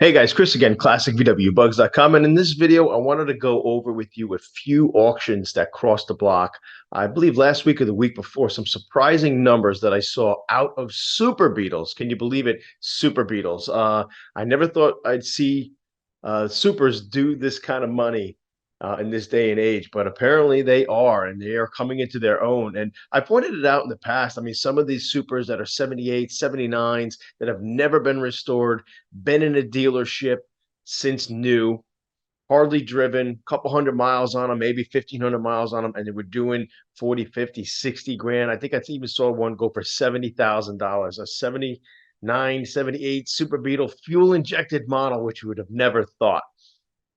Hey guys, Chris again, Classic VW Bugs.com. And in this video, I wanted to go over with you a few auctions that crossed the block. I believe last week or the week before, some surprising numbers that I saw out of Super Beetles. Can you believe it? Super Beetles. I never thought I'd see supers do this kind of money in this day and age, but apparently they are, and they are coming into their own. And I pointed it out in the past. I mean, some of these supers that are 78, 79s that have never been restored, been in a dealership since new, hardly driven, couple hundred miles on them, maybe 1,500 miles on them, and they were doing 40, 50, 60 grand. I think I even saw one go for $70,000, a 79, 78 Super Beetle fuel injected model, which you would have never thought.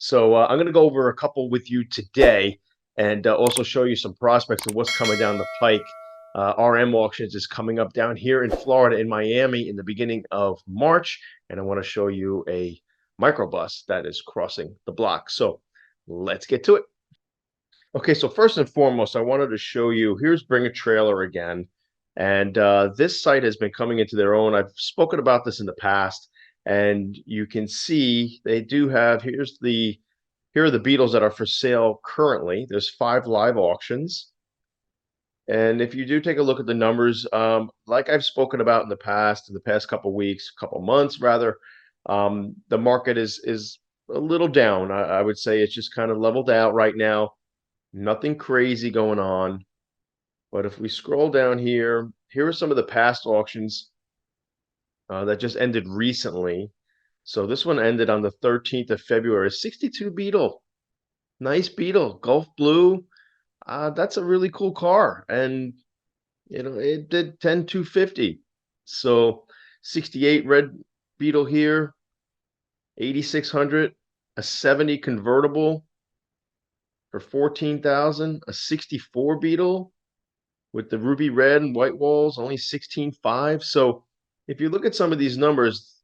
So I'm going to go over a couple with you today and also show you some prospects of what's coming down the pike. RM Auctions is coming up down here in Florida, in Miami, in the beginning of March. And I want to show you a microbus that is crossing the block. So let's get to it. Okay, so first and foremost, I wanted to show you, here's Bring a Trailer again. And this site has been coming into their own. I've spoken about this in the past, and you can see they do have, here are the Beetles that are for sale currently. There's 5 live auctions. And if you do take a look at the numbers, like I've spoken about in the past couple weeks, couple months rather, the market is a little down. I would say it's just kind of leveled out right now. Nothing crazy going on. But if we scroll down here, here are some of the past auctions that just ended recently. So this one ended on the 13th of February. 62 Beetle. Nice Beetle. Gulf Blue. That's a really cool car. And, it did 10,250. So 68 red Beetle here. 8,600. A 70 convertible for 14,000. A 64 Beetle with the ruby red and white walls, only 16.5. So if you look at some of these numbers,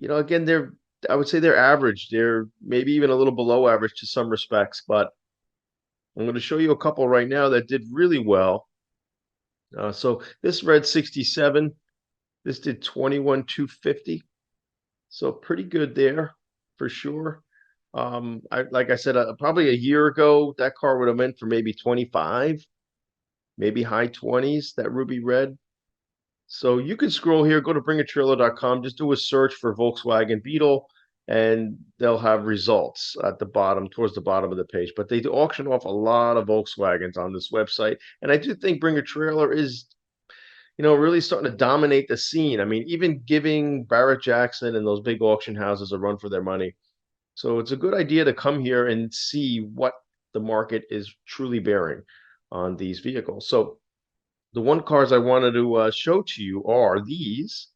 again, I would say they're average. They're maybe even a little below average to some respects, but I'm going to show you a couple right now that did really well. So this red 67, this did 21,250. So pretty good there for sure. Like I said, probably a year ago, that car would have went for maybe 25, maybe high 20s, that ruby red. So you can scroll here, go to bringatrailer.com, just do a search for Volkswagen Beetle, and they'll have results at the bottom, towards the bottom of the page. But they do auction off a lot of Volkswagens on this website. And I do think Bring a Trailer is, really starting to dominate the scene. I mean, even giving Barrett Jackson and those big auction houses a run for their money. So it's a good idea to come here and see what the market is truly bearing on these vehicles. So the one cars I wanted to show to you are these.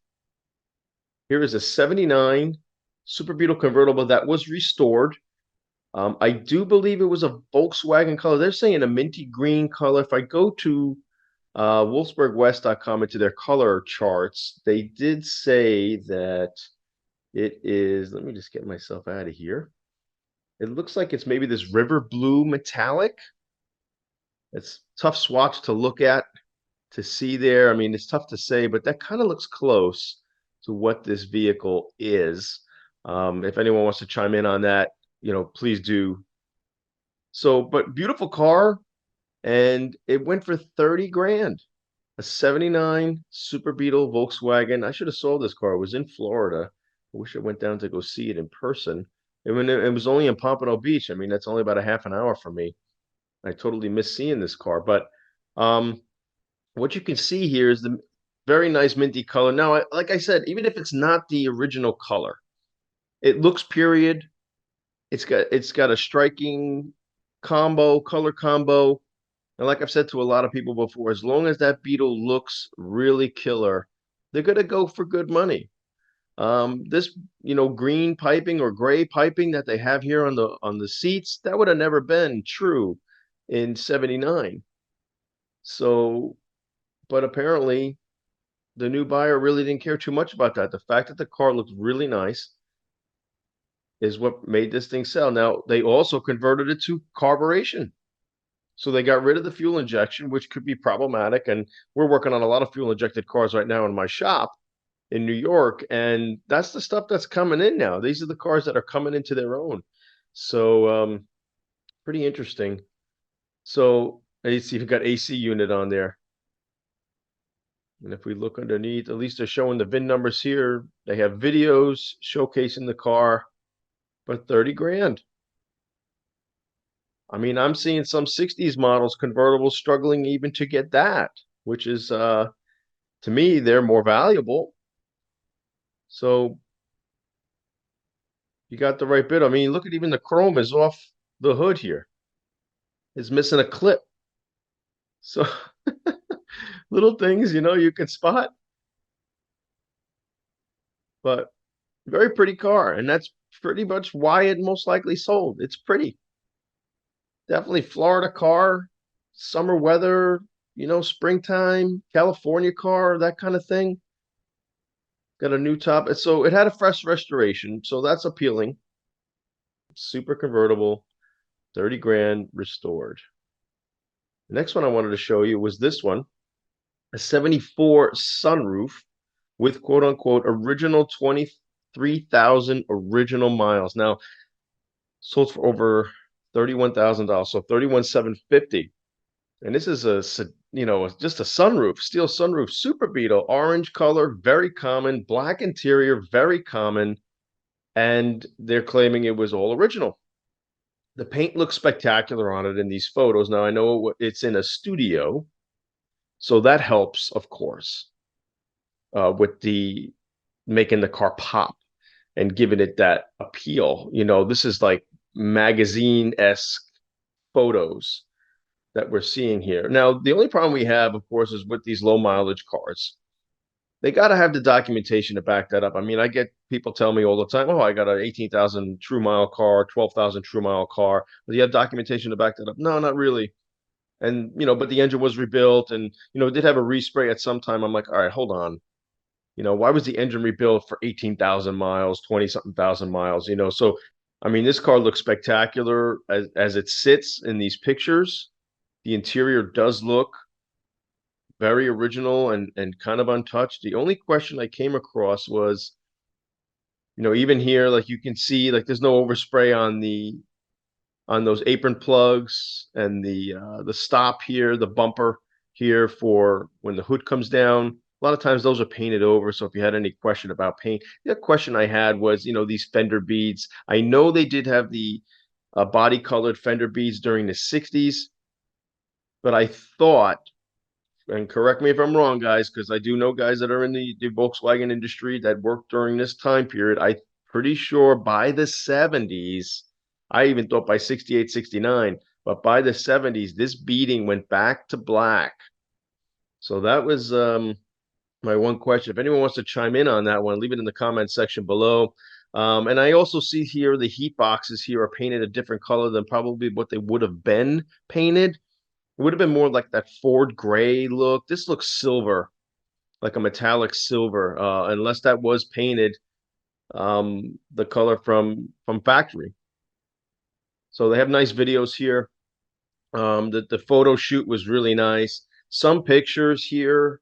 Here is a 79 Super Beetle convertible that was restored. I do believe it was a Volkswagen color. They're saying a minty green color. If I go to wolfsburgwest.com into their color charts, they did say that it is, let me just get myself out of here. It looks like it's maybe this river blue metallic. It's tough swatch to look at, to see there. I mean, it's tough to say, but that kind of looks close to what this vehicle is. If anyone wants to chime in on that, please do. So, but beautiful car, and it went for 30 grand. A 79 Super Beetle Volkswagen. I should have sold this car. It was in Florida. I wish I went down to go see it in person. It was only in Pompano Beach. I mean, that's only about a half an hour from me. I totally missed seeing this car. But what you can see here is the very nice minty color. Now, like I said, even if it's not the original color, it looks period. It's got a striking color combo. And like I've said to a lot of people before, as long as that Beetle looks really killer, they're gonna go for good money. This, green piping or gray piping that they have here on the seats, that would have never been true in 79. So, but apparently the new buyer really didn't care too much about that. The fact that the car looked really nice is what made this thing sell. Now, they also converted it to carburation. So they got rid of the fuel injection, which could be problematic. And we're working on a lot of fuel injected cars right now in my shop. in New York, and that's the stuff that's coming in now. These are the cars that are coming into their own. So pretty interesting. So you see you've got AC unit on there. And if we look underneath, at least they're showing the VIN numbers here. They have videos showcasing the car for 30 grand. I mean, I'm seeing some 60s models convertibles struggling even to get that, which is to me, they're more valuable. So you got the right bit. I mean, look at even the chrome is off the hood here. It's missing a clip. So little things, you can spot, but very pretty car. And that's pretty much why it most likely sold. It's pretty. Definitely Florida car, summer weather, springtime, California car, that kind of thing. Got a new top. So it had a fresh restoration. So that's appealing. Super convertible, 30 grand restored. The next one I wanted to show you was this one, a 74 sunroof with quote unquote original 23,000 original miles. Now, sold for over $31,000, so 31,750. And this is just a sunroof, steel sunroof, Super Beetle, orange color, very common, black interior, very common, and they're claiming it was all original. The paint looks spectacular on it in these photos. Now I know it's in a studio, so that helps, of course, with the making the car pop and giving it that appeal. This is like magazine-esque photos that we're seeing here. Now, the only problem we have, of course, is with these low mileage cars. They got to have the documentation to back that up. I mean, I get people tell me all the time, "Oh, I got an 18,000 true mile car, 12,000 true mile car." Do you have documentation to back that up? No, not really. And but the engine was rebuilt, and it did have a respray at some time. I'm like, all right, hold on. Why was the engine rebuilt for 18,000 miles, 20 something thousand miles? So I mean, this car looks spectacular as it sits in these pictures. The interior does look very original and kind of untouched. The only question I came across was, even here, like you can see, like there's no overspray on those apron plugs and the stop here, the bumper here for when the hood comes down. A lot of times those are painted over. So if you had any question about paint, the question I had was, these fender beads. I know they did have the body colored fender beads during the 60s, but I thought, and correct me if I'm wrong, guys, because I do know guys that are in the Volkswagen industry that worked during this time period. I'm pretty sure by the 70s, I even thought by 68, 69, but by the 70s, this beading went back to black. So that was my one question. If anyone wants to chime in on that one, leave it in the comment section below. And I also see here the heat boxes here are painted a different color than probably what they would have been painted. It would have been more like that Ford gray look. This looks silver, like a metallic silver, unless that was painted the color from factory. So they have nice videos here. The photo shoot was really nice. Some pictures here,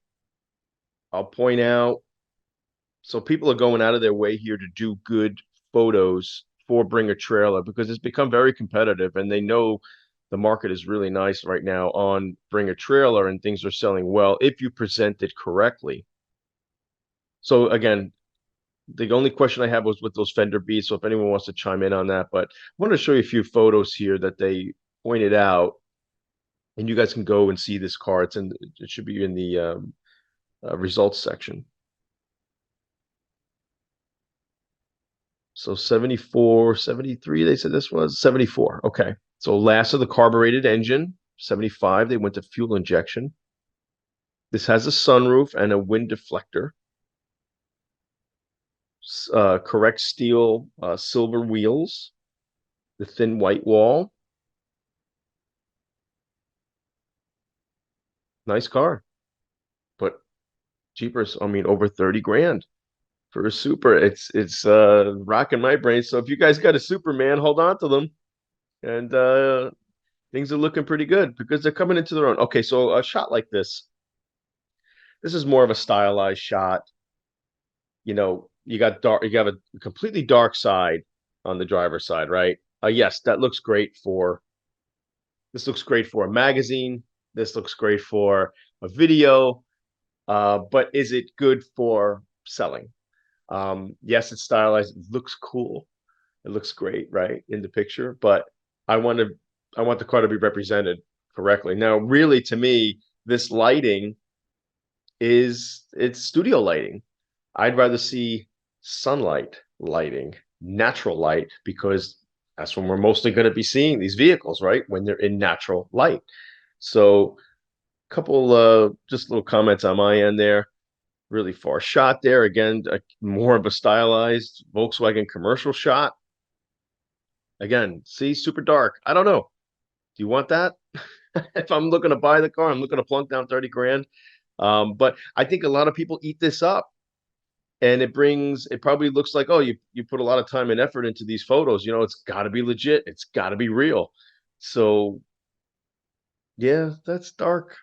I'll point out. So people are going out of their way here to do good photos for Bring a Trailer because it's become very competitive and they know the market is really nice right now on Bring a Trailer and things are selling well if you present it correctly. So again, the only question I have was with those fender beats. So if anyone wants to chime in on that, but I want to show you a few photos here that they pointed out, and you guys can go and see this car. It should be in the results section. So 74, 73, they said this was 74. Okay. So last of the carbureted engine, 75, they went to fuel injection. This has a sunroof and a wind deflector. Correct steel silver wheels, the thin white wall. Nice car, but cheapers. I mean, over 30 grand for a super. It's rocking my brain. So if you guys got a Superman, hold on to them, and things are looking pretty good because they're coming into their own. Okay, so a shot like this. This is more of a stylized shot. you got dark, you have a completely dark side on the driver's side, right? Yes, that looks great for this looks great for a magazine. This looks great for a video. But is it good for selling? Yes, it's stylized. It looks cool. It looks great, right, in the picture. But I want to, I want the car to be represented correctly. Now, really, to me, this lighting it's studio lighting. I'd rather see sunlight lighting, natural light, because that's when we're mostly going to be seeing these vehicles, right? When they're in natural light. So, a couple just little comments on my end there. Really far shot there. Again, more of a stylized Volkswagen commercial shot. Again, see, super dark. I don't know. Do you want that? If I'm looking to buy the car, I'm looking to plunk down 30 grand. But I think a lot of people eat this up, and it probably looks like, oh, you put a lot of time and effort into these photos. It's got to be legit. It's got to be real. So yeah, that's dark.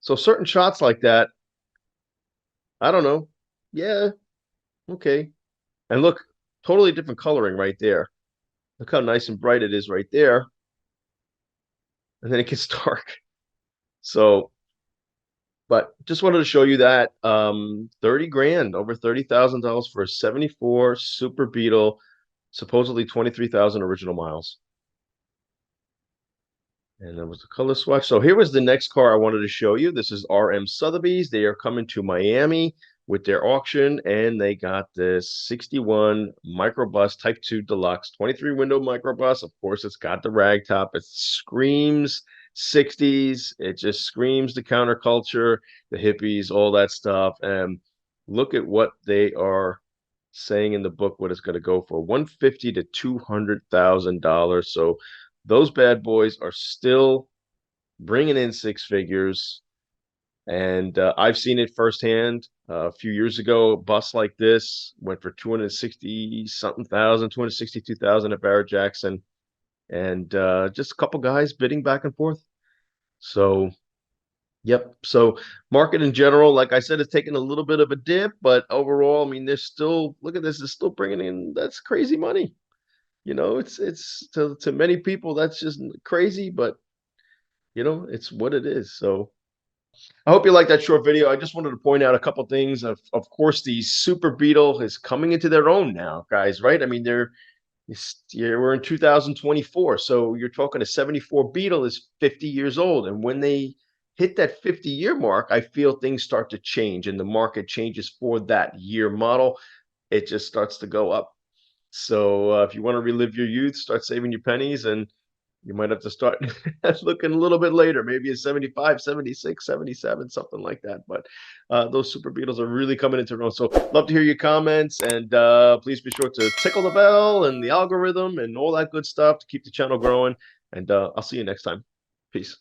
So certain shots like that, I don't know. Yeah, okay. And look, totally different coloring right there. Look how nice and bright it is right there. And then it gets dark. So, but just wanted to show you that 30 grand, over $30,000 for a 74 Super Beetle, supposedly 23,000 original miles. And that was the color swatch. So here was the next car I wanted to show you. This is RM Sotheby's. They are coming to Miami with their auction, and they got this 61 Microbus Type 2 Deluxe, 23 window Microbus. Of course, it's got the rag top. It screams 60s. It just screams the counterculture, the hippies, all that stuff. And look at what they are saying in the book, what it's going to go for, 150 to $200,000. So those bad boys are still bringing in six figures. And I've seen it firsthand. A few years ago, a bus like this went for 260 something thousand, 262,000 at Barrett Jackson, and just a couple guys bidding back and forth. So, yep. So, market in general, like I said, is taking a little bit of a dip, but overall, I mean, they're still, look at this, it's still bringing in, that's crazy money. It's to many people that's just crazy, but it's what it is. So I hope you like that short video. I just wanted to point out a couple things. Of course, the Super Beetle is coming into their own now, guys, right? I mean, we're in 2024, so you're talking a 74 Beetle is 50 years old, and when they hit that 50-year mark, I feel things start to change and the market changes for that year model. It just starts to go up. So if you want to relive your youth, start saving your pennies, and you might have to start looking a little bit later, maybe a 75, 76, 77, something like that. But those Super Beetles are really coming into their own. So love to hear your comments, and please be sure to tickle the bell and the algorithm and all that good stuff to keep the channel growing. And I'll see you next time. Peace.